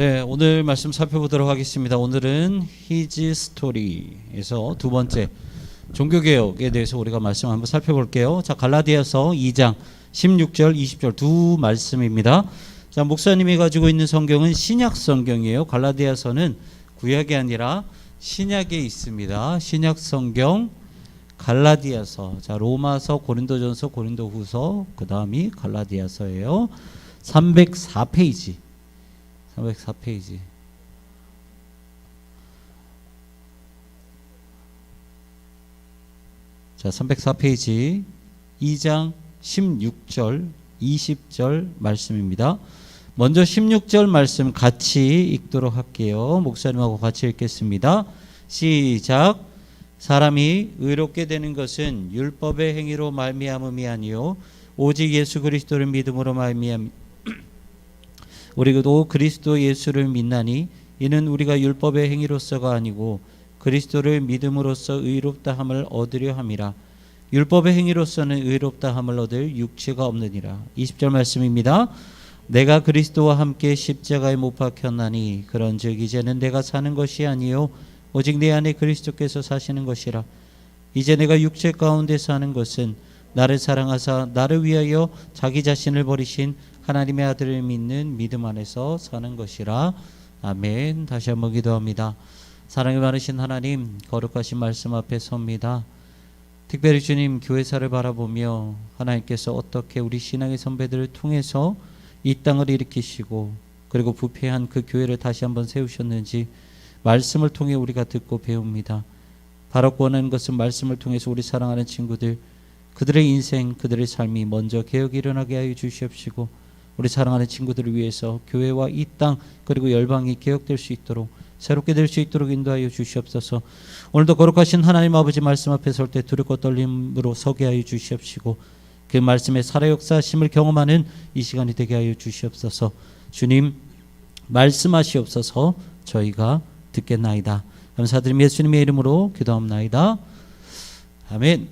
네, 오늘 말씀 살펴보도록 하겠습니다. 오늘은 His Story에서 두 번째 종교개혁에 대해서 우리가 말씀 한번 살펴볼게요. 자, 갈라디아서 2장 16절 20절 두 말씀입니다. 자, 목사님이 가지고 있는 성경은 신약 성경이에요. 갈라디아서는 구약이 아니라 신약에 있습니다. 신약 성경 갈라디아서. 자, 로마서, 고린도전서, 고린도후서, 그 다음이 갈라디아서예요. 304페이지. 304페이지. 자, 304페이지 2장 16절 20절 말씀입니다. 먼저 16절 말씀 같이 읽도록 할게요. 목사님하고 같이 읽겠습니다. 시작. 사람이 의롭게 되는 것은 율법의 행위로 말미암음이 아니요 오직 예수 그리스도를 믿음으로 말미암 우리도 그리스도 예수를 믿나니 이는 우리가 율법의 행위로서가 아니고 그리스도를 믿음으로써 의롭다함을 얻으려 함이라. 율법의 행위로서는 의롭다함을 얻을 육체가 없느니라. 20절 말씀입니다. 내가 그리스도와 함께 십자가에 못 박혔나니 그런즉 이제는 내가 사는 것이 아니요 오직 내 안에 그리스도께서 사시는 것이라. 이제 내가 육체 가운데 사는 것은 나를 사랑하사 나를 위하여 자기 자신을 버리신 하나님의 아들을 믿는 믿음 안에서 사는 것이라. 아멘. 다시 한번 기도합니다. 사랑이 많으신 하나님, 거룩하신 말씀 앞에 섭니다. 특별히 주님, 교회사를 바라보며 하나님께서 어떻게 우리 신앙의 선배들을 통해서 이 땅을 일으키시고 그리고 부패한 그 교회를 다시 한번 세우셨는지 말씀을 통해 우리가 듣고 배웁니다. 바로 원하는 것은 말씀을 통해서 우리 사랑하는 친구들, 그들의 인생, 그들의 삶이 먼저 개혁이 일어나게 하여 주시옵시고 우리 사랑하는 친구들을 위해서 교회와 이 땅 그리고 열방이 개혁될 수 있도록 새롭게 될 수 있도록 인도하여 주시옵소서. 오늘도 거룩하신 하나님 아버지 말씀 앞에 설 때 두렵고 떨림으로 서게 하여 주시옵시고 그 말씀의 살아역사심을 경험하는 이 시간이 되게 하여 주시옵소서. 주님 말씀하시옵소서. 저희가 듣겠나이다. 감사드리며 예수님의 이름으로 기도합나이다. 아멘.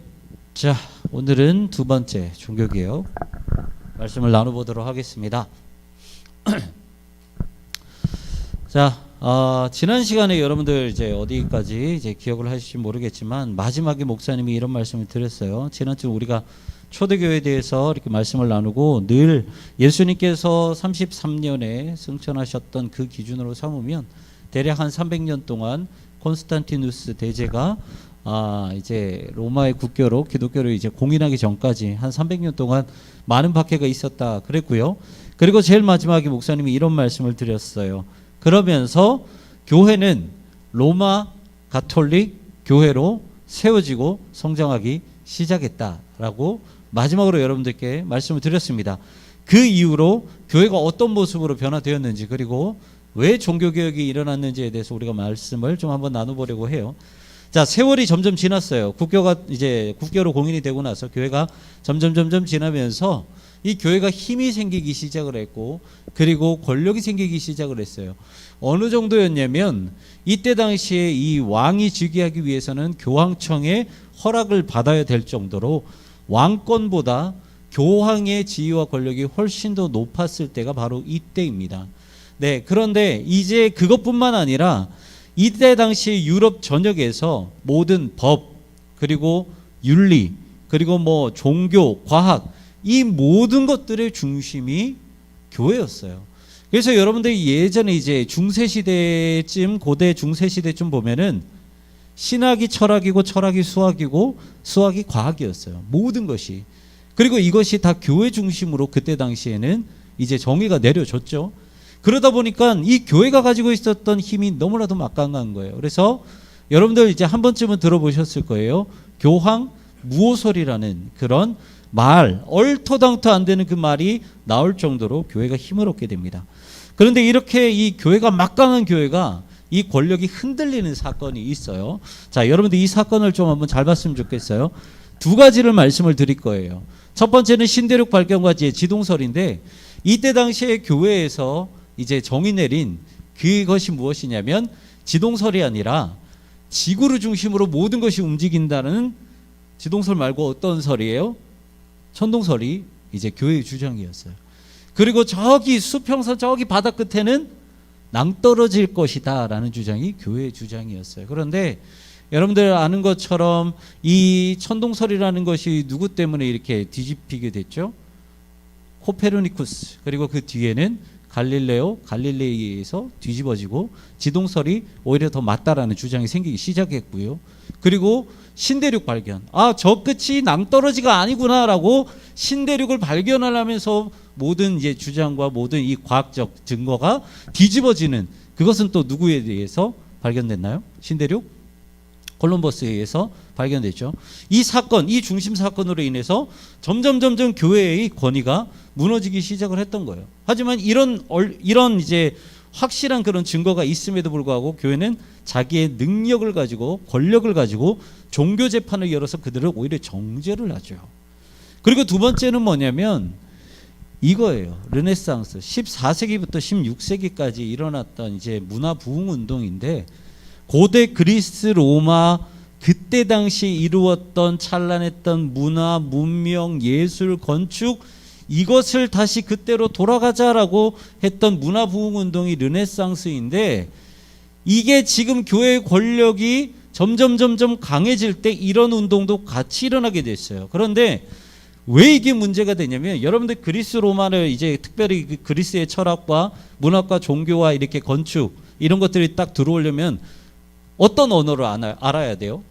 자, 오늘은 두 번째 종교개혁 말씀을 나눠보도록 하겠습니다. 자, 지난 시간에 여러분들 이제 어디까지 이제 기억을 하실지 모르겠지만 마지막에 목사님이 이런 말씀을 드렸어요. 지난주 우리가 초대교회에 대해서 이렇게 말씀을 나누고 늘 예수님께서 33년에 승천하셨던 그 기준으로 삼으면 대략 한 300년 동안 콘스탄티누스 대제가 이제 로마의 국교로 기독교를 이제 공인하기 전까지 한 300년 동안 많은 박해가 있었다 그랬고요. 그리고 제일 마지막에 목사님이 이런 말씀을 드렸어요. 그러면서 교회는 로마 가톨릭 교회로 세워지고 성장하기 시작했다라고 마지막으로 여러분들께 말씀을 드렸습니다. 그 이후로 교회가 어떤 모습으로 변화되었는지 그리고 왜 종교개혁이 일어났는지에 대해서 우리가 말씀을 좀 한번 나눠보려고 해요. 자, 세월이 점점 지났어요. 국교가 이제 국교로 공인이 되고 나서 교회가 점점 지나면서 이 교회가 힘이 생기기 시작을 했고 그리고 권력이 생기기 시작을 했어요. 어느 정도였냐면 이때 당시에 이 왕이 즉위하기 위해서는 교황청의 허락을 받아야 될 정도로 왕권보다 교황의 지위와 권력이 훨씬 더 높았을 때가 바로 이때입니다. 네, 그런데 이제 그것뿐만 아니라 이때 당시 유럽 전역에서 모든 법 그리고 윤리 그리고 뭐 종교, 과학 이 모든 것들의 중심이 교회였어요. 그래서 여러분들이 예전에 이제 중세시대쯤 고대 중세시대쯤 보면은 신학이 철학이고 철학이 수학이고 수학이 과학이었어요. 모든 것이. 그리고 이것이 다 교회 중심으로 그때 당시에는 이제 정의가 내려졌죠. 그러다 보니까 이 교회가 가지고 있었던 힘이 너무나도 막강한 거예요. 그래서 여러분들 이제 한 번쯤은 들어보셨을 거예요. 교황 무오설이라는 그런 말, 얼토당토 안 되는 그 말이 나올 정도로 교회가 힘을 얻게 됩니다. 그런데 이렇게 이 교회가 막강한 교회가 이 권력이 흔들리는 사건이 있어요. 자, 여러분들 이 사건을 좀 한번 잘 봤으면 좋겠어요. 두 가지를 말씀을 드릴 거예요. 첫 번째는 신대륙 발견과지의 지동설인데 이때 당시에 교회에서 이제 정의 내린 그것이 무엇이냐면 지동설이 아니라 지구를 중심으로 모든 것이 움직인다는 지동설 말고 어떤 설이에요? 천동설이 이제 교회의 주장이었어요. 그리고 저기 수평선 저기 바다 끝에는 낭떠러질 것이다라는 주장이 교회의 주장이었어요. 그런데 여러분들 아는 것처럼 이 천동설이라는 것이 누구 때문에 이렇게 뒤집히게 됐죠? 코페르니쿠스, 그리고 그 뒤에는 갈릴레이에서 뒤집어지고 지동설이 오히려 더 맞다라는 주장이 생기기 시작했고요. 그리고 신대륙 발견, 저 끝이 낭떠러지가 아니구나라고 신대륙을 발견을 하면서 모든 이제 주장과 모든 이 과학적 증거가 뒤집어지는, 그것은 또 누구에 의해서 발견됐나요? 신대륙? 콜럼버스에 의해서 발견됐죠. 이 사건, 이 중심 사건으로 인해서 점점 교회의 권위가 무너지기 시작을 했던 거예요. 하지만 이런 이제 확실한 그런 증거가 있음에도 불구하고 교회는 자기의 능력을 가지고 권력을 가지고 종교 재판을 열어서 그들을 오히려 정죄를 하죠. 그리고 두 번째는 뭐냐면 이거예요. 르네상스 14세기부터 16세기까지 일어났던 이제 문화 부흥 운동인데, 고대 그리스 로마 그때 당시 이루었던 찬란했던 문화, 문명, 예술, 건축, 이것을 다시 그때로 돌아가자라고 했던 문화 부흥 운동이 르네상스인데, 이게 지금 교회의 권력이 점점 강해질 때 이런 운동도 같이 일어나게 됐어요. 그런데 왜 이게 문제가 되냐면, 여러분들 그리스 로마를 이제 특별히 그리스의 철학과 문학과 종교와 이렇게 건축 이런 것들이 딱 들어오려면 어떤 언어를 알아야 돼요?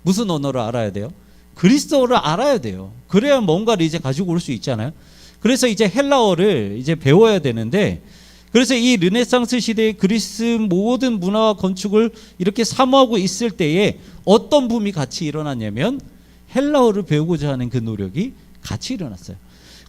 무슨 언어를 알아야 돼요? 그리스어를 알아야 돼요. 그래야 뭔가를 이제 가지고 올 수 있잖아요. 그래서 이제 헬라어를 이제 배워야 되는데, 그래서 이 르네상스 시대의 그리스 모든 문화와 건축을 이렇게 사모하고 있을 때에 어떤 붐이 같이 일어났냐면 헬라어를 배우고자 하는 그 노력이 같이 일어났어요.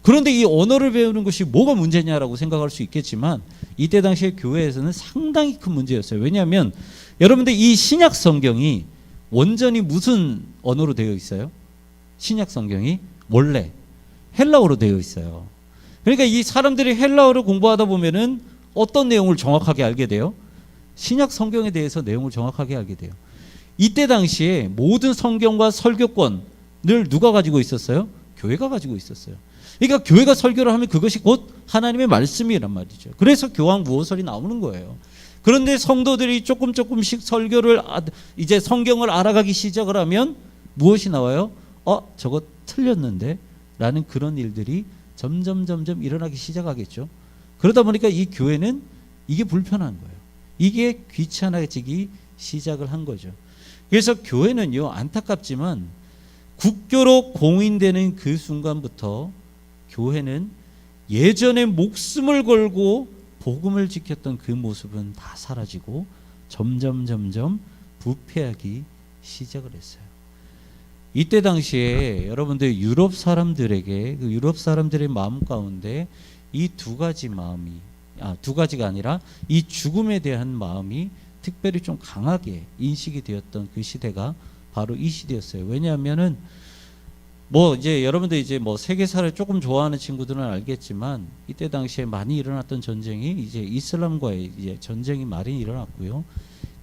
그런데 이 언어를 배우는 것이 뭐가 문제냐라고 생각할 수 있겠지만, 이때 당시에 교회에서는 상당히 큰 문제였어요. 왜냐하면 여러분들 이 신약 성경이 원전이 무슨 언어로 되어 있어요? 신약 성경이 원래 헬라어로 되어 있어요. 그러니까 이 사람들이 헬라어를 공부하다 보면은 어떤 내용을 정확하게 알게 돼요? 신약 성경에 대해서 내용을 정확하게 알게 돼요. 이때 당시에 모든 성경과 설교권을 누가 가지고 있었어요? 교회가 가지고 있었어요. 그러니까 교회가 설교를 하면 그것이 곧 하나님의 말씀이란 말이죠. 그래서 교황 무호설이 나오는 거예요. 그런데 성도들이 조금씩 설교를 이제 성경을 알아가기 시작을 하면 무엇이 나와요? 저거 틀렸는데? 라는 그런 일들이 점점 일어나기 시작하겠죠. 그러다 보니까 이 교회는 이게 불편한 거예요. 이게 귀찮아지기 시작을 한 거죠. 그래서 교회는요, 안타깝지만 국교로 공인되는 그 순간부터 교회는 예전에 목숨을 걸고 복음을 지켰던 그 모습은 다 사라지고 점점 부패하기 시작을 했어요. 이때 당시에 여러분들 유럽 사람들에게, 그 유럽 사람들의 마음 가운데 이 두 가지가 아니라 이 죽음에 대한 마음이 특별히 좀 강하게 인식이 되었던 그 시대가 바로 이 시대였어요. 왜냐하면은 이제 여러분들 이제 세계사를 조금 좋아하는 친구들은 알겠지만, 이때 당시에 많이 일어났던 전쟁이 이제 이슬람과의 이제 전쟁이 많이 일어났고요.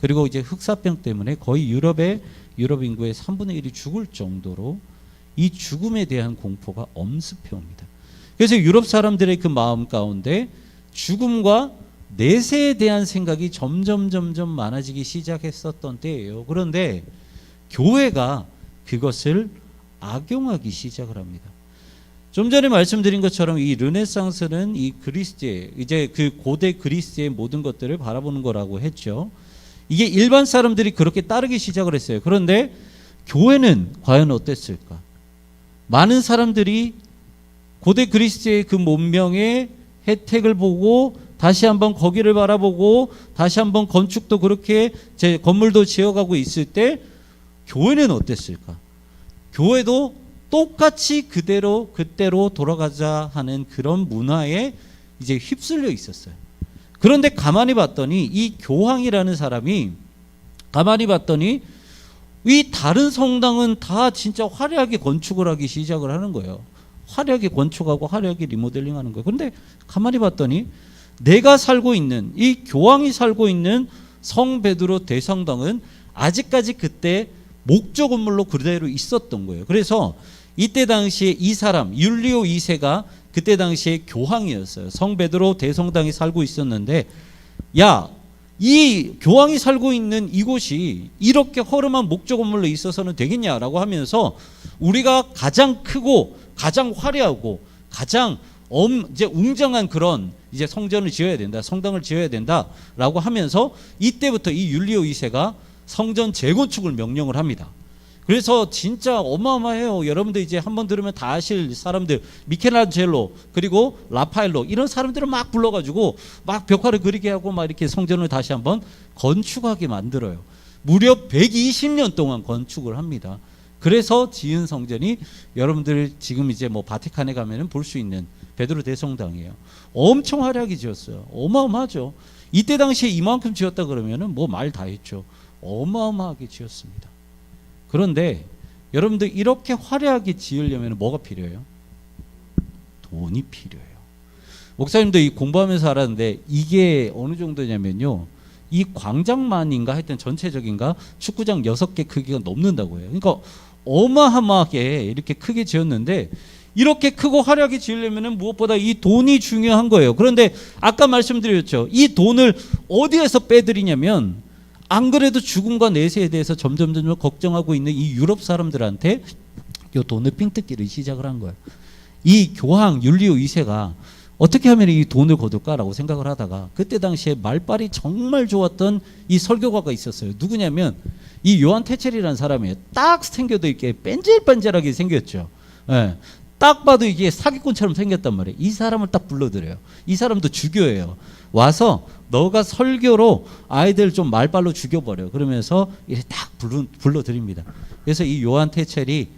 그리고 이제 흑사병 때문에 거의 유럽 인구의 3분의 1이 죽을 정도로 이 죽음에 대한 공포가 엄습해옵니다. 그래서 유럽 사람들의 그 마음 가운데 죽음과 내세에 대한 생각이 점점 많아지기 시작했었던 때예요. 그런데 교회가 그것을 악용하기 시작을 합니다. 좀 전에 말씀드린 것처럼 이 르네상스는 이 그리스의, 이제 그 고대 그리스의 모든 것들을 바라보는 거라고 했죠. 이게 일반 사람들이 그렇게 따르기 시작을 했어요. 그런데 교회는 과연 어땠을까? 많은 사람들이 고대 그리스의 그 문명의 혜택을 보고 다시 한번 거기를 바라보고 다시 한번 건축도 그렇게 건물도 지어가고 있을 때 교회는 어땠을까? 교회도 똑같이 그때로 돌아가자 하는 그런 문화에 이제 휩쓸려 있었어요. 그런데 가만히 봤더니 이 교황이라는 사람이 이 다른 성당은 다 진짜 화려하게 건축을 하기 시작을 하는 거예요. 화려하게 건축하고 화려하게 리모델링 하는 거예요. 그런데 가만히 봤더니 내가 살고 있는, 이 교황이 살고 있는 성 베드로 대성당은 아직까지 그때 목조 건물로 그대로 있었던 거예요. 그래서 이때 당시에 이 사람 율리오 2세가 그때 당시에 교황이었어요. 성 베드로 대성당에 살고 있었는데 야, 이 교황이 살고 있는 이곳이 이렇게 허름한 목조 건물로 있어서는 되겠냐라고 하면서 우리가 가장 크고 가장 화려하고 가장 이제 웅장한 그런 이제 성전을 지어야 된다, 성당을 지어야 된다라고 하면서 이때부터 이 율리오 2세가 성전 재건축을 명령을 합니다. 그래서 진짜 어마어마해요. 여러분들 이제 한번 들으면 다 아실 사람들, 미켈란젤로 그리고 라파엘로 이런 사람들을 막 불러가지고 막 벽화를 그리게 하고 막 이렇게 성전을 다시 한번 건축하게 만들어요. 무려 120년 동안 건축을 합니다. 그래서 지은 성전이 여러분들 지금 이제 뭐 바티칸에 가면은 볼 수 있는 베드로 대성당이에요. 엄청 화려하게 지었어요. 어마어마하죠. 이때 당시에 이만큼 지었다 그러면은 뭐 말 다 했죠. 어마어마하게 지었습니다. 그런데 여러분들 이렇게 화려하게 지으려면 뭐가 필요해요? 돈이 필요해요. 목사님도 이 공부하면서 알았는데 이게 어느 정도냐면요. 이 광장만인가 하여튼 전체적인가 축구장 6개 크기가 넘는다고 해요. 그러니까 어마어마하게 이렇게 크게 지었는데 이렇게 크고 화려하게 지으려면 무엇보다 이 돈이 중요한 거예요. 그런데 아까 말씀드렸죠. 이 돈을 어디에서 빼드리냐면 안 그래도 죽음과 내세에 대해서 점점 걱정하고 있는 이 유럽 사람들한테 이 돈을 삥뜯기를 시작을 한 거예요. 이 교황 율리오 2세가 어떻게 하면 이 돈을 거둘까라고 생각을 하다가 그때 당시에 말빨이 정말 좋았던 이 설교가가 있었어요. 누구냐면 이 요한 테첼이라는 사람이에요. 딱 생겨도 이렇게 뺀질뺀질하게 생겼죠. 예. 딱 봐도 이게 사기꾼처럼 생겼단 말이에요. 이 사람을 딱 불러들여요. 이 사람도 주교예요. 와서 너가 설교로 아이들 좀 말빨로 죽여버려. 그러면서 이렇게 딱 불러드립니다. 그래서 이 요한 테첼이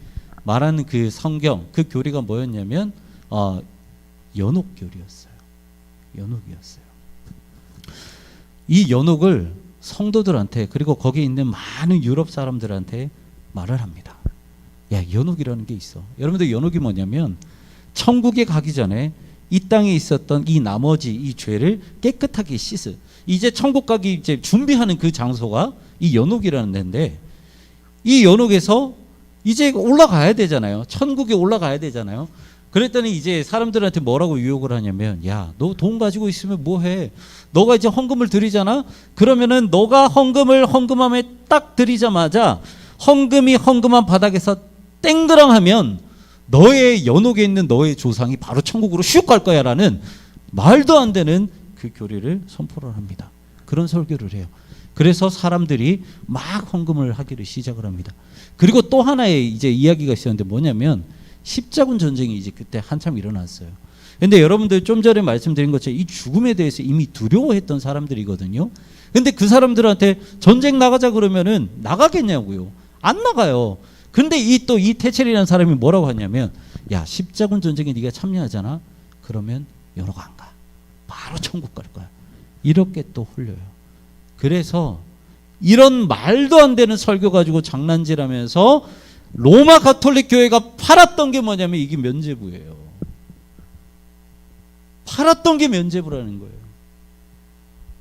말하는 그 성경, 그 교리가 뭐였냐면 연옥교리였어요. 연옥이었어요. 이 연옥을 성도들한테 그리고 거기 있는 많은 유럽 사람들한테 말을 합니다. 야, 연옥이라는 게 있어. 여러분들 연옥이 뭐냐면 천국에 가기 전에 이 땅에 있었던 이 나머지 이 죄를 깨끗하게 씻을 이제 천국 가기 이제 준비하는 그 장소가 이 연옥이라는 데인데 이 연옥에서 이제 올라가야 되잖아요. 천국에 올라가야 되잖아요. 그랬더니 이제 사람들한테 뭐라고 유혹을 하냐면 야, 너 돈 가지고 있으면 뭐해? 너가 이제 헌금을 드리잖아? 그러면은 너가 헌금함에 딱 드리자마자 헌금이 헌금한 바닥에서 땡그랑하면 너의 연옥에 있는 너의 조상이 바로 천국으로 슉 갈 거야 라는 말도 안 되는 그 교리를 선포를 합니다. 그런 설교를 해요. 그래서 사람들이 막 헌금을 하기를 시작을 합니다. 그리고 또 하나의 이제 이야기가 있었는데 뭐냐면 십자군 전쟁이 이제 그때 한참 일어났어요. 근데 여러분들 좀 전에 말씀드린 것처럼 이 죽음에 대해서 이미 두려워했던 사람들이거든요. 근데 그 사람들한테 전쟁 나가자 그러면은 나가겠냐고요. 안 나가요. 근데 이 테첼이라는 사람이 뭐라고 하냐면 야, 십자군 전쟁에 네가 참여하잖아. 그러면 연옥 안 가. 바로 천국 갈 거야. 이렇게 또 홀려요. 그래서 이런 말도 안 되는 설교 가지고 장난질하면서 로마 가톨릭 교회가 팔았던 게 뭐냐면 이게 면죄부예요. 팔았던 게 면죄부라는 거예요.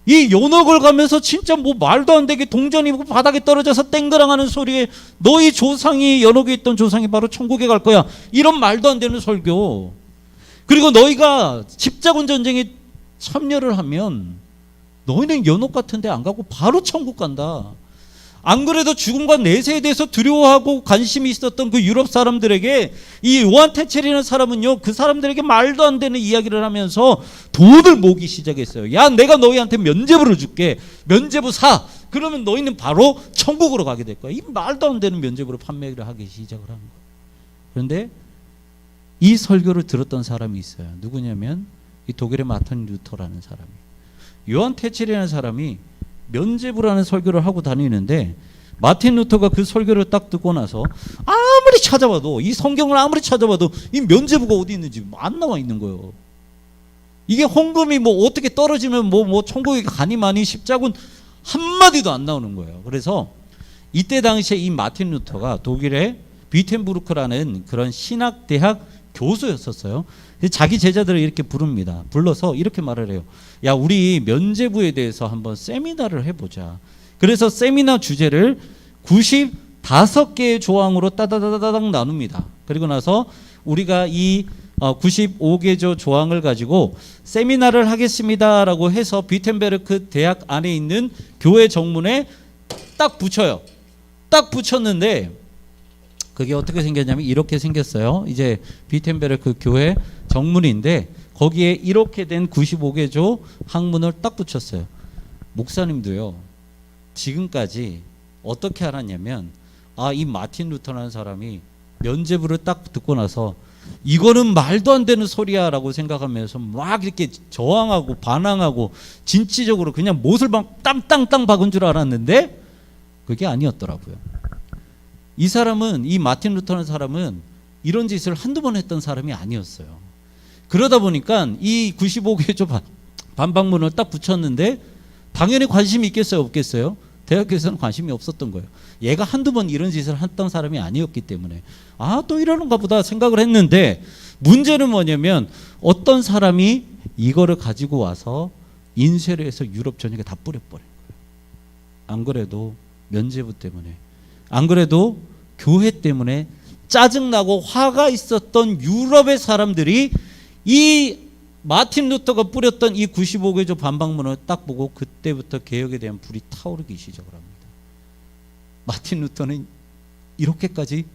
이 연옥을 가면서 진짜 뭐 말도 안 되게 동전이 바닥에 떨어져서 땡그랑하는 소리에 너희 조상이 연옥에 있던 조상이 바로 천국에 갈 거야. 이런 말도 안 되는 설교. 그리고 너희가 십자군 전쟁에 참여를 하면 너희는 연옥 같은 데 안 가고 바로 천국 간다. 안 그래도 죽음과 내세에 대해서 두려워하고 관심이 있었던 그 유럽 사람들에게 이 요한 테첼이라는 사람은요, 그 사람들에게 말도 안 되는 이야기를 하면서 돈을 모으기 시작했어요. 야, 내가 너희한테 면죄부를 줄게. 면죄부 사. 그러면 너희는 바로 천국으로 가게 될 거야. 이 말도 안 되는 면죄부를 판매를 하기 시작을 한 거예요. 그런데 이 설교를 들었던 사람이 있어요. 누구냐면 이 독일의 마틴 루터라는 사람이에요. 요한 테첼이라는 사람이 면죄부라는 설교를 하고 다니는데 마틴 루터가 그 설교를 딱 듣고 나서 아무리 찾아봐도 이 성경을 아무리 찾아봐도 이 면죄부가 어디 있는지 안 나와 있는 거예요. 이게 헌금이 뭐 어떻게 떨어지면 뭐 천국에 가니 마니 십자군 한마디도 안 나오는 거예요. 그래서 이때 당시에 이 마틴 루터가 독일의 비텐부르크라는 그런 신학대학 교수였었어요. 자기 제자들을 이렇게 부릅니다. 불러서 이렇게 말을 해요. 야, 우리 면죄부에 대해서 한번 세미나를 해보자. 그래서 세미나 주제를 95개의 조항으로 따다다다닥 나눕니다. 그리고 나서 우리가 이 95개조 조항을 가지고 세미나를 하겠습니다라고 해서 비텐베르크 대학 안에 있는 교회 정문에 딱 붙여요. 딱 붙였는데 그게 어떻게 생겼냐면 이렇게 생겼어요. 이제 비텐베르크 교회 정문인데 거기에 이렇게 된 95개조 학문을 딱 붙였어요. 목사님도요. 지금까지 어떻게 알았냐면 이 마틴 루터라는 사람이 면죄부를 딱 듣고 나서 이거는 말도 안 되는 소리야 라고 생각하면서 막 이렇게 저항하고 반항하고 진취적으로 그냥 못을 막 땅땅땅 박은 줄 알았는데 그게 아니었더라고요. 이 사람은, 이 마틴 루터라는 사람은 이런 짓을 한두 번 했던 사람이 아니었어요. 그러다 보니까 이 95개조 반박문을 딱 붙였는데 당연히 관심이 있겠어요, 없겠어요? 대학교에서는 관심이 없었던 거예요. 얘가 한두 번 이런 짓을 했던 사람이 아니었기 때문에 또 이러는가 보다 생각을 했는데 문제는 뭐냐면 어떤 사람이 이거를 가지고 와서 인쇄를 해서 유럽 전역에 다 뿌려버린 거예요. 안 그래도 면죄부 때문에, 안 그래도 교회 때문에 짜증나고 화가 있었던 유럽의 사람들이 이 마틴 루터가 뿌렸던 이 95개조 반박문을 딱 보고 그때부터 개혁에 대한 불이 타오르기 시작을 합니다. 마틴 루터는 이렇게까지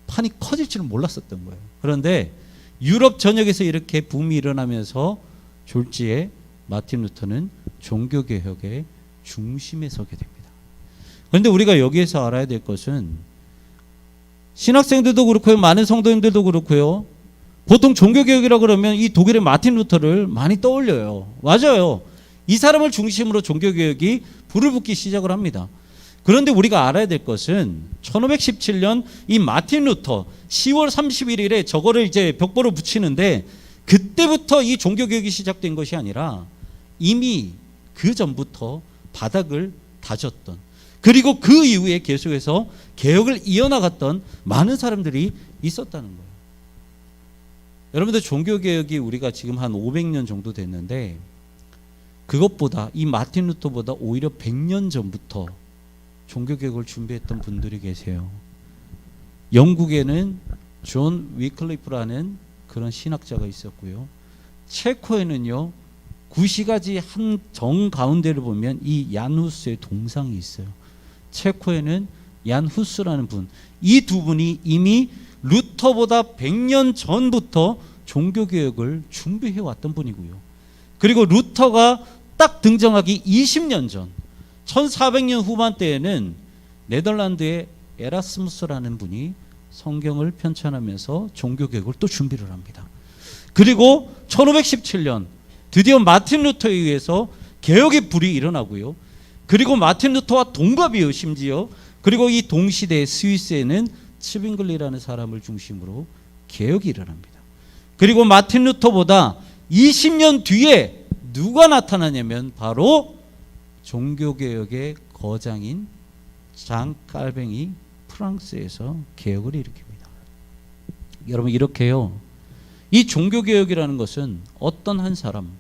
판이 커질 줄은 몰랐었던 거예요. 그런데 유럽 전역에서 이렇게 붐이 일어나면서 졸지에 마틴 루터는 종교개혁의 중심에 서게 됩니다. 그런데 우리가 여기에서 알아야 될 것은 신학생들도 그렇고요, 많은 성도님들도 그렇고요, 보통 종교개혁이라고 그러면 이 독일의 마틴 루터를 많이 떠올려요. 맞아요. 이 사람을 중심으로 종교개혁이 불을 붙기 시작을 합니다. 그런데 우리가 알아야 될 것은 1517년 이 마틴 루터 10월 31일에 저거를 이제 벽보로 붙이는데 그때부터 이 종교개혁이 시작된 것이 아니라 이미 그 전부터 바닥을 다졌던, 그리고 그 이후에 계속해서 개혁을 이어나갔던 많은 사람들이 있었다는 거예요. 여러분들 종교개혁이 우리가 지금 한 500년 정도 됐는데 그것보다 이 마틴 루터보다 오히려 100년 전부터 종교개혁을 준비했던 분들이 계세요. 영국에는 존 위클리프라는 그런 신학자가 있었고요. 체코에는요, 구시가지 한 정 가운데를 보면 이 얀 후스의 동상이 있어요. 체코에는 얀 후스라는 분, 이 두 분이 이미 루터보다 100년 전부터 종교개혁을 준비해왔던 분이고요. 그리고 루터가 딱 등장하기 20년 전 1400년 후반대에는 네덜란드의 에라스무스라는 분이 성경을 편찬하면서 종교개혁을 또 준비를 합니다. 그리고 1517년 드디어 마틴 루터에 의해서 개혁의 불이 일어나고요. 그리고 마틴 루터와 동갑이에요, 심지어. 그리고 이 동시대의 스위스에는 츠빙글리라는 사람을 중심으로 개혁이 일어납니다. 그리고 마틴 루터보다 20년 뒤에 누가 나타나냐면 바로 종교개혁의 거장인 장 깔뱅이 프랑스에서 개혁을 일으킵니다. 여러분, 이렇게요, 이 종교개혁이라는 것은 어떤 한 사람,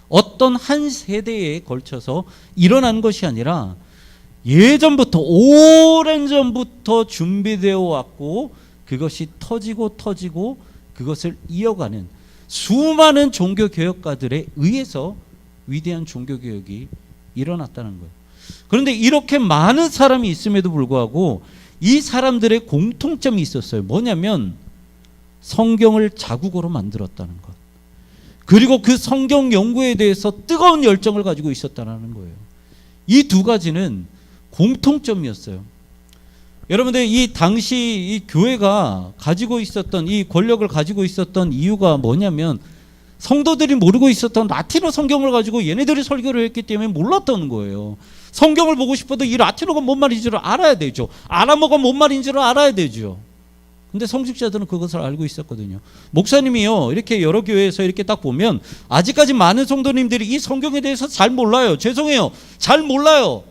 어떤 한 세대에 걸쳐서 일어난 것이 아니라 예전부터, 오랜 전부터 준비되어 왔고 그것이 터지고 그것을 이어가는 수많은 종교개혁가들에 의해서 위대한 종교개혁이 일어났다는 거예요. 그런데 이렇게 많은 사람이 있음에도 불구하고 이 사람들의 공통점이 있었어요. 뭐냐면 성경을 자국어로 만들었다는 것, 그리고 그 성경 연구에 대해서 뜨거운 열정을 가지고 있었다는 거예요. 이 두 가지는 공통점이었어요. 여러분들, 이 당시 이 교회가 가지고 있었던 이 권력을 가지고 있었던 이유가 뭐냐면 성도들이 모르고 있었던 라틴어 성경을 가지고 얘네들이 설교를 했기 때문에 몰랐던 거예요. 성경을 보고 싶어도 이 라틴어가 뭔 말인지를 알아야 되죠. 아람어가 뭔 말인지를 알아야 되죠. 근데 성직자들은 그것을 알고 있었거든요. 목사님이요, 이렇게 여러 교회에서 이렇게 딱 보면 아직까지 많은 성도님들이 이 성경에 대해서 잘 몰라요. 죄송해요, 잘 몰라요.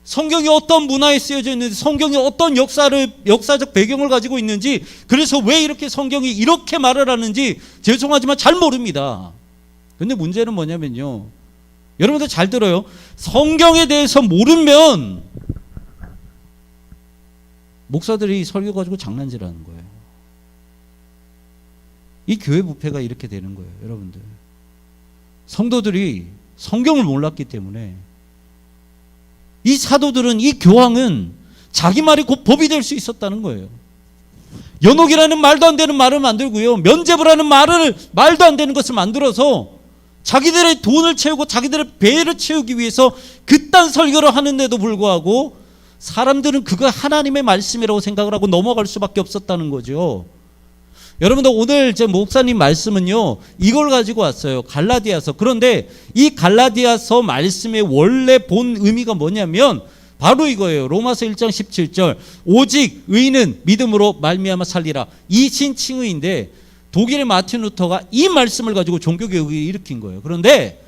성경이 어떤 문화에 쓰여져 있는지, 성경이 어떤 역사적 배경을 가지고 있는지, 그래서 왜 이렇게 성경이 이렇게 말을 하는지 죄송하지만 잘 모릅니다. 근데 문제는 뭐냐면요, 여러분들 잘 들어요. 성경에 대해서 모르면 목사들이 설교 가지고 장난질하는 거예요. 이 교회 부패가 이렇게 되는 거예요, 여러분들. 성도들이 성경을 몰랐기 때문에 이 사도들은, 이 교황은 자기 말이 곧 법이 될 수 있었다는 거예요. 연옥이라는 말도 안 되는 말을 만들고요, 면죄부라는 말도 안 되는 것을 만들어서 자기들의 돈을 채우고 자기들의 배를 채우기 위해서 그딴 설교를 하는데도 불구하고 사람들은 그거 하나님의 말씀이라고 생각을 하고 넘어갈 수밖에 없었다는 거죠. 여러분들, 오늘 제 목사님 말씀은요, 이걸 가지고 왔어요. 갈라디아서. 그런데 이 갈라디아서 말씀의 원래 본 의미가 뭐냐면 바로 이거예요. 로마서 1장 17절. 오직 의인은 믿음으로 말미암아 살리라. 이 신칭의인데 독일의 마틴 루터가 이 말씀을 가지고 종교개혁을 일으킨 거예요. 그런데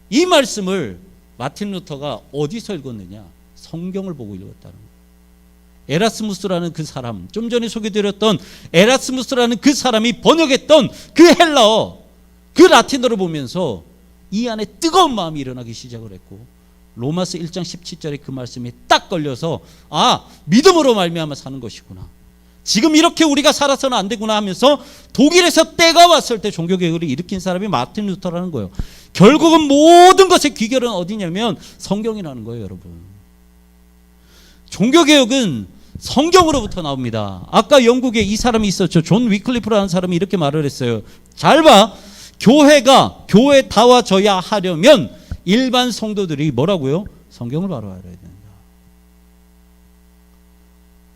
이 말씀을 마틴 루터가 어디서 읽었느냐? 성경을 보고 읽었다는 거예요. 에라스무스라는 그 사람, 좀 전에 소개드렸던 에라스무스라는 그 사람이 번역했던 그 헬라어, 그 라틴어를 보면서 이 안에 뜨거운 마음이 일어나기 시작을 했고, 로마서 1장 17절에 그 말씀이 딱 걸려서 믿음으로 말미암아 사는 것이구나, 지금 이렇게 우리가 살아서는 안 되구나 하면서 독일에서 때가 왔을 때 종교개혁을 일으킨 사람이 마틴 루터라는 거예요. 결국은 모든 것의 귀결은 어디냐면 성경이라는 거예요, 여러분. 종교개혁은 성경으로부터 나옵니다. 아까 영국에 이 사람이 있었죠. 존 위클리프라는 사람이 이렇게 말을 했어요. 잘 봐. 교회가 교회다워져야 하려면 일반 성도들이 뭐라고요? 성경을 바로 알아야 된다.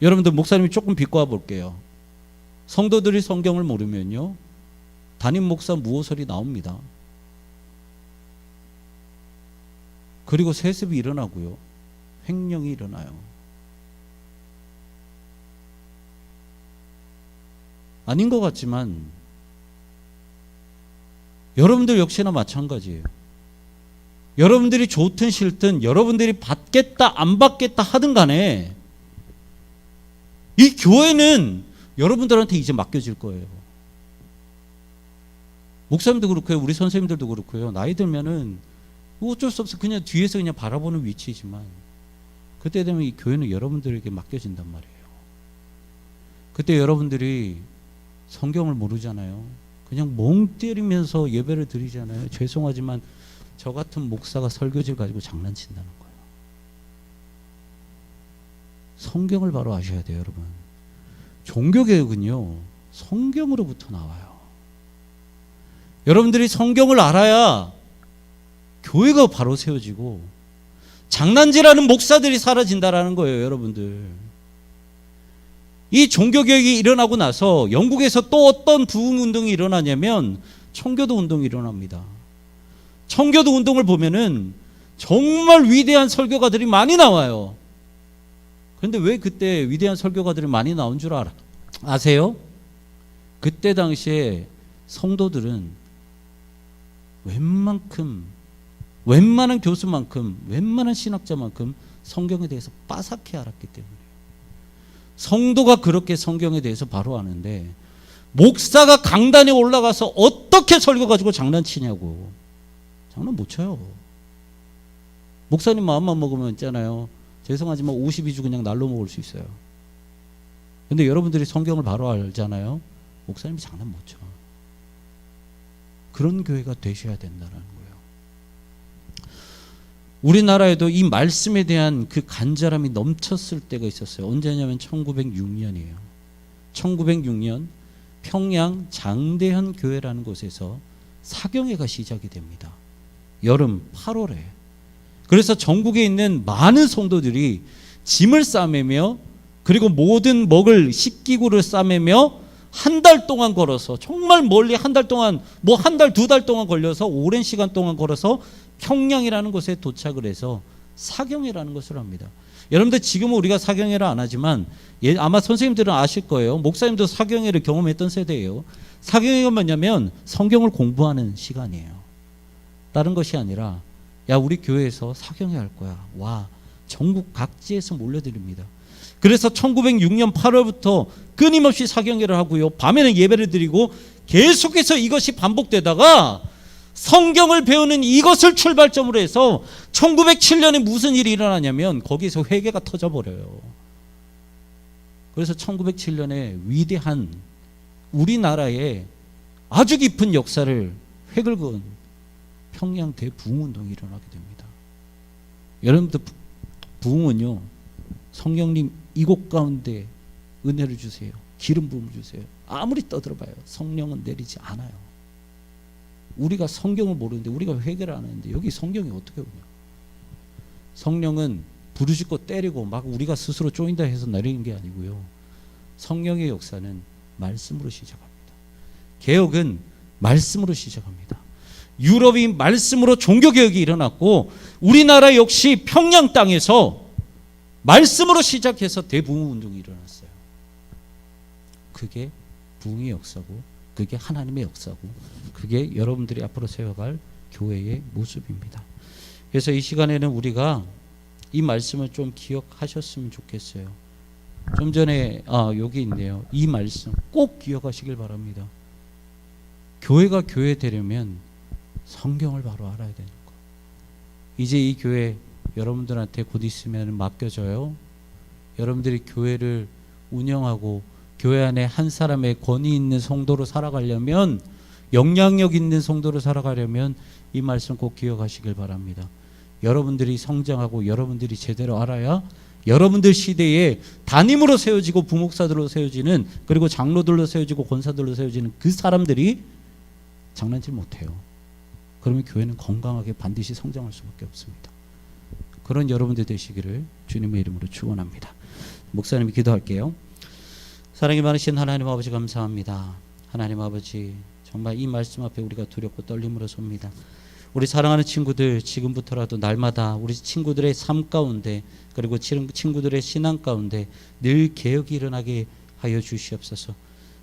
여러분들, 목사님이 조금 비꼬아 볼게요. 성도들이 성경을 모르면요, 담임 목사 무호설이 나옵니다. 그리고 세습이 일어나고요, 횡령이 일어나요. 아닌 것 같지만 여러분들 역시나 마찬가지예요. 여러분들이 좋든 싫든, 여러분들이 받겠다 안 받겠다 하든 간에 이 교회는 여러분들한테 이제 맡겨질 거예요. 목사님도 그렇고요, 우리 선생님들도 그렇고요. 나이 들면은 어쩔 수 없어, 그냥 뒤에서 그냥 바라보는 위치이지만 그때 되면 이 교회는 여러분들에게 맡겨진단 말이에요. 그때 여러분들이 성경을 모르잖아요. 그냥 멍 때리면서 예배를 드리잖아요. 죄송하지만 저 같은 목사가 설교지를 가지고 장난친다는 거예요. 성경을 바로 아셔야 돼요, 여러분. 종교개혁은요, 성경으로부터 나와요. 여러분들이 성경을 알아야 교회가 바로 세워지고 장난질하는 목사들이 사라진다라는 거예요, 여러분들. 이 종교개혁이 일어나고 나서 영국에서 또 어떤 부흥운동이 일어나냐면 청교도 운동이 일어납니다. 청교도 운동을 보면은 정말 위대한 설교가들이 많이 나와요. 그런데 왜 그때 위대한 설교가들이 많이 나온 줄 아세요? 그때 당시에 성도들은 웬만한 교수만큼, 웬만한 신학자만큼 성경에 대해서 빠삭히 알았기 때문에 성도가 그렇게 성경에 대해서 바로 아는데, 목사가 강단에 올라가서 어떻게 설교 가지고 장난치냐고. 장난 못 쳐요. 목사님 마음만 먹으면 있잖아요, 죄송하지만 52주 그냥 날로 먹을 수 있어요. 근데 여러분들이 성경을 바로 알잖아요, 목사님이 장난 못 쳐. 그런 교회가 되셔야 된다는 거예요. 우리나라에도 이 말씀에 대한 그 간절함이 넘쳤을 때가 있었어요. 언제냐면 1906년이에요. 1906년 평양 장대현 교회라는 곳에서 사경회가 시작이 됩니다. 여름 8월에. 그래서 전국에 있는 많은 성도들이 짐을 싸매며, 그리고 모든 먹을 식기구를 싸매며 한 달 동안 걸어서, 정말 멀리 한 달 동안, 뭐 한 달, 두 달 동안 걸려서 오랜 시간 동안 걸어서 평양이라는 곳에 도착을 해서 사경회라는 것을 합니다. 여러분들, 지금은 우리가 사경회를 안 하지만 아마 선생님들은 아실 거예요. 목사님도 사경회를 경험했던 세대예요. 사경회가 뭐냐면 성경을 공부하는 시간이에요. 다른 것이 아니라, 야, 우리 교회에서 사경회 할 거야, 와, 전국 각지에서 몰려드립니다. 그래서 1906년 8월부터 끊임없이 사경회를 하고요, 밤에는 예배를 드리고 계속해서 이것이 반복되다가 성경을 배우는 이것을 출발점으로 해서 1907년에 무슨 일이 일어나냐면 거기서 회개가 터져버려요. 그래서 1907년에 위대한 우리나라의 아주 깊은 역사를 획을 그은 평양 대부흥운동이 일어나게 됩니다. 여러분들 부흥은요, 성령님 이곳 가운데 은혜를 주세요, 기름 부음을 주세요, 아무리 떠들어봐요 성령은 내리지 않아요. 우리가 성경을 모르는데, 우리가 회개를 안 하는데 여기 성경이 어떻게 오냐. 성령은 부르짖고 때리고 막 우리가 스스로 쪼인다 해서 내리는 게 아니고요, 성령의 역사는 말씀으로 시작합니다. 개혁은 말씀으로 시작합니다. 유럽이 말씀으로 종교개혁이 일어났고, 우리나라 역시 평양 땅에서 말씀으로 시작해서 대부흥운동이 일어났어요. 그게 부흥의 역사고, 그게 하나님의 역사고, 그게 여러분들이 앞으로 세워갈 교회의 모습입니다. 그래서 이 시간에는 우리가 이 말씀을 좀 기억하셨으면 좋겠어요. 좀 전에 여기 있네요. 이 말씀 꼭 기억하시길 바랍니다. 교회가 교회 되려면 성경을 바로 알아야 되는 거. 이제 이 교회 여러분들한테 곧 있으면 맡겨져요. 여러분들이 교회를 운영하고 교회 안에 한 사람의 권위 있는 성도로 살아가려면, 영향력 있는 성도로 살아가려면 이 말씀 꼭 기억하시길 바랍니다. 여러분들이 성장하고 여러분들이 제대로 알아야 여러분들 시대에 담임으로 세워지고 부목사들로 세워지는, 그리고 장로들로 세워지고 권사들로 세워지는 그 사람들이 장난질 못해요. 그러면 교회는 건강하게 반드시 성장할 수밖에 없습니다. 그런 여러분들 되시기를 주님의 이름으로 축원합니다. 목사님이 기도할게요. 사랑이 많으신 하나님 아버지, 감사합니다. 하나님 아버지, 정말 이 말씀 앞에 우리가 두렵고 떨림으로 섭니다. 우리 사랑하는 친구들, 지금부터라도 날마다 우리 친구들의 삶 가운데, 그리고 친구들의 신앙 가운데 늘 개혁이 일어나게 하여 주시옵소서.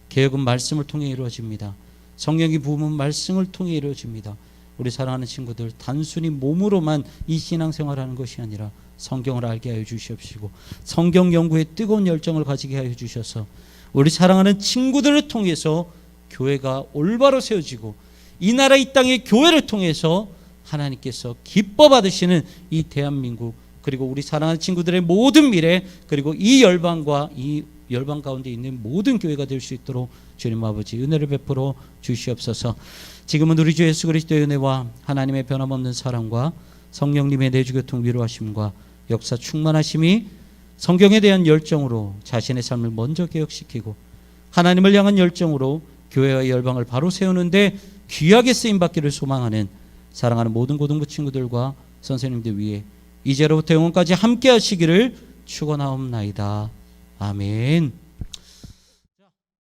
개혁은 말씀을 통해 이루어집니다. 성령이 부으면 말씀을 통해 이루어집니다. 우리 사랑하는 친구들, 단순히 몸으로만 이 신앙생활하는 것이 아니라 성경을 알게 하여 주시옵시고, 성경 연구에 뜨거운 열정을 가지게 하여 주셔서 우리 사랑하는 친구들을 통해서 교회가 올바로 세워지고, 이 나라 이 땅의 교회를 통해서 하나님께서 기뻐 받으시는 이 대한민국, 그리고 우리 사랑하는 친구들의 모든 미래, 그리고 이 열방과 이 열방 가운데 있는 모든 교회가 될 수 있도록 주님 아버지 은혜를 베풀어 주시옵소서. 지금은 우리 주 예수 그리스도의 은혜와 하나님의 변함없는 사랑과 성령님의 내주교통 위로하심과 역사 충만하심이 성경에 대한 열정으로 자신의 삶을 먼저 개혁시키고, 하나님을 향한 열정으로 교회와 열방을 바로 세우는데 귀하게 쓰임받기를 소망하는 사랑하는 모든 고등부 친구들과 선생님들 위해 이제로부터 영원까지 함께 하시기를 축원하옵나이다. 아멘.